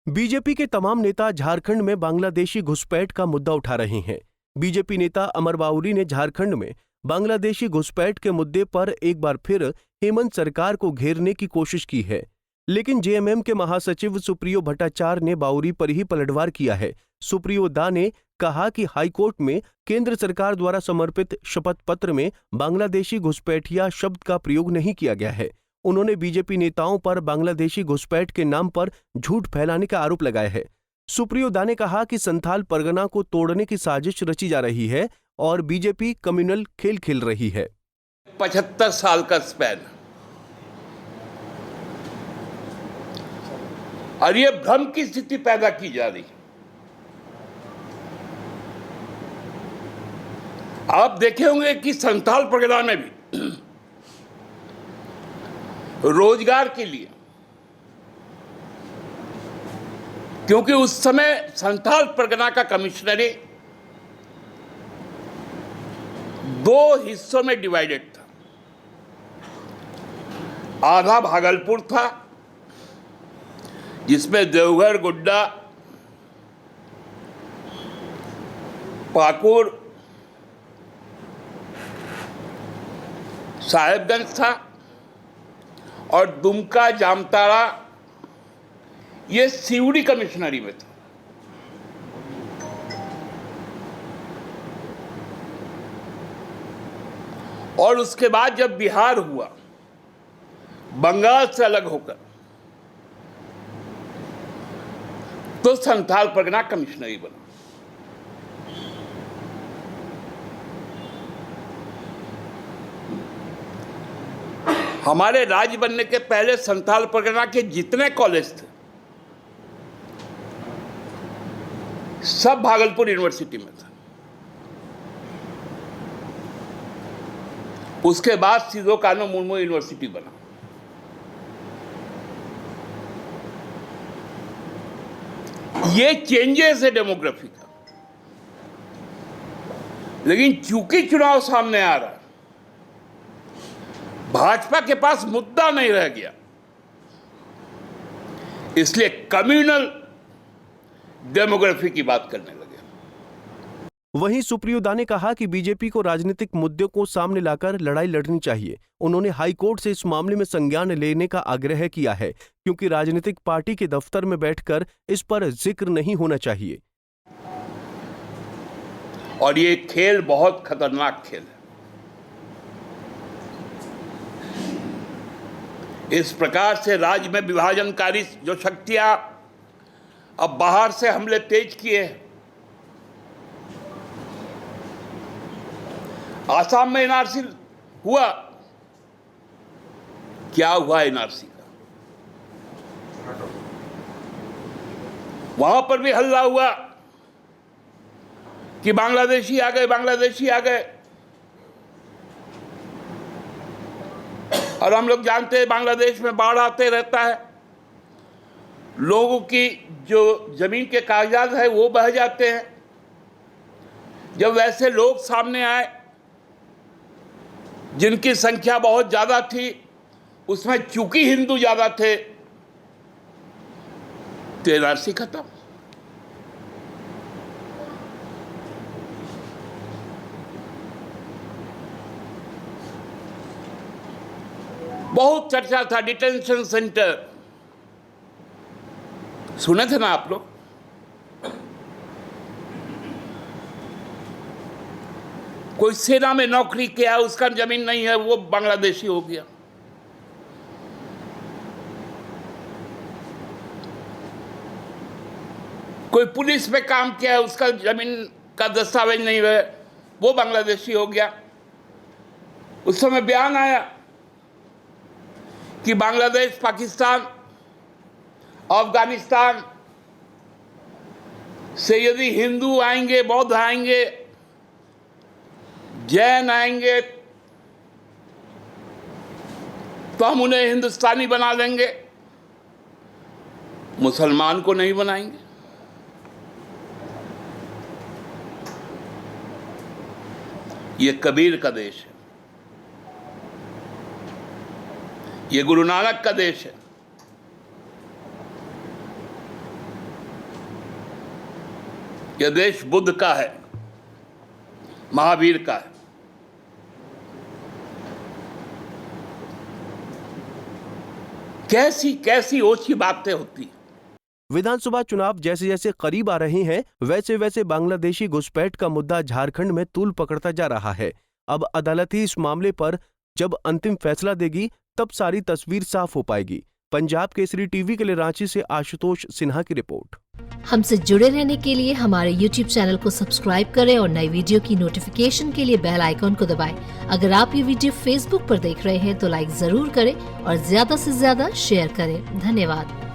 BJP के तमाम नेता झारखंड में बांग्लादेशी घुसपैठ का मुद्दा उठा रहे हैं। बीजेपी नेता अमर बाउरी ने झारखंड में बांग्लादेशी घुसपैठ के मुद्दे पर एक बार फिर हेमंत सरकार को घेरने की कोशिश की है, लेकिन जेएमएम के महासचिव सुप्रियो भट्टाचार्य ने बाउरी पर ही पलटवार किया है। सुप्रियो दा ने कहा कि हाईकोर्ट में केंद्र सरकार द्वारा समर्पित शपथ पत्र में बांग्लादेशी घुसपैठिया शब्द का प्रयोग नहीं किया गया है। उन्होंने बीजेपी नेताओं पर बांग्लादेशी घुसपैठ के नाम पर झूठ फैलाने का आरोप लगाया है। सुप्रियो दा ने कहा कि संथाल परगना को तोड़ने की साजिश रची जा रही है और बीजेपी कम्युनल खेल खेल रही है। 75 साल का स्पैन और ये भ्रम की स्थिति पैदा की जा रही है। आप देखे होंगे कि संथाल परगना में भी रोजगार के लिए, क्योंकि उस समय संथाल परगना का कमिश्नरी 2 हिस्सों में डिवाइडेड था। आधा भागलपुर था जिसमें देवघर, गोड्डा, पाकुड़, साहेबगंज था, और दुमका, जामताड़ा ये सिवड़ी कमिश्नरी में था। और उसके बाद जब बिहार हुआ, बंगाल से अलग होकर, तो संथाल परगना कमिश्नरी बना। हमारे राज्य बनने के पहले संथाल परगना के जितने कॉलेज थे सब भागलपुर यूनिवर्सिटी में था। उसके बाद सिदो कानो मुर्मू यूनिवर्सिटी बना। ये चेंजेस है डेमोग्राफी का, लेकिन चूंकि चुनाव सामने आ रहा है, भाजपा के पास मुद्दा नहीं रह गया, इसलिए कम्युनल डेमोग्राफी की बात करने लगे। वहीं सुप्रियो दा ने कहा कि बीजेपी को राजनीतिक मुद्दों को सामने लाकर लड़ाई लड़नी चाहिए। उन्होंने हाईकोर्ट से इस मामले में संज्ञान लेने का आग्रह किया है, क्योंकि राजनीतिक पार्टी के दफ्तर में बैठकर इस पर जिक्र नहीं होना चाहिए। और ये खेल बहुत खतरनाक खेल है। इस प्रकार से राज्य में विभाजनकारी जो शक्तियां अब बाहर से हमले तेज किए हैं, आसाम में एनआरसी हुआ, क्या हुआ एनआरसी का? वहां पर भी हल्ला हुआ कि बांग्लादेशी आ गए, बांग्लादेशी आ गए। और हम लोग जानते हैं बांग्लादेश में बाढ़ आते रहता है, लोगों की जो जमीन के कागजात है वो बह जाते हैं। जब वैसे लोग सामने आए जिनकी संख्या बहुत ज्यादा थी, उसमें चूंकि हिंदू ज्यादा थे, तो एनआरसी खत्म। बहुत चर्चा था डिटेंशन सेंटर, सुने थे ना आप लोग? कोई सेना में नौकरी किया, उसका जमीन नहीं है, वो बांग्लादेशी हो गया। कोई पुलिस में काम किया है, उसका जमीन का दस्तावेज नहीं है, वो बांग्लादेशी हो गया। उस समय बयान आया कि बांग्लादेश, पाकिस्तान, अफगानिस्तान से यदि हिंदू आएंगे, बौद्ध आएंगे, जैन आएंगे, तो हम उन्हें हिंदुस्तानी बना देंगे, मुसलमान को नहीं बनाएंगे। ये कबीर का देश है, ये गुरु नानक का देश है। यह देश बुद्ध का है, महावीर का है। कैसी कैसी ओछी बातें होती हैं। विधानसभा चुनाव जैसे जैसे करीब आ रहे हैं वैसे वैसे बांग्लादेशी घुसपैठ का मुद्दा झारखंड में तूल पकड़ता जा रहा है। अब अदालत ही इस मामले पर जब अंतिम फैसला देगी तब सारी तस्वीर साफ हो पाएगी। पंजाब केसरी टीवी के लिए रांची से आशुतोष सिन्हा की रिपोर्ट। हमसे जुड़े रहने के लिए हमारे YouTube चैनल को सब्सक्राइब करें और नई वीडियो की नोटिफिकेशन के लिए बेल आइकॉन को दबाएं। अगर आप ये वीडियो Facebook पर देख रहे हैं तो लाइक जरूर करें और ज्यादा से ज्यादा शेयर करें। धन्यवाद।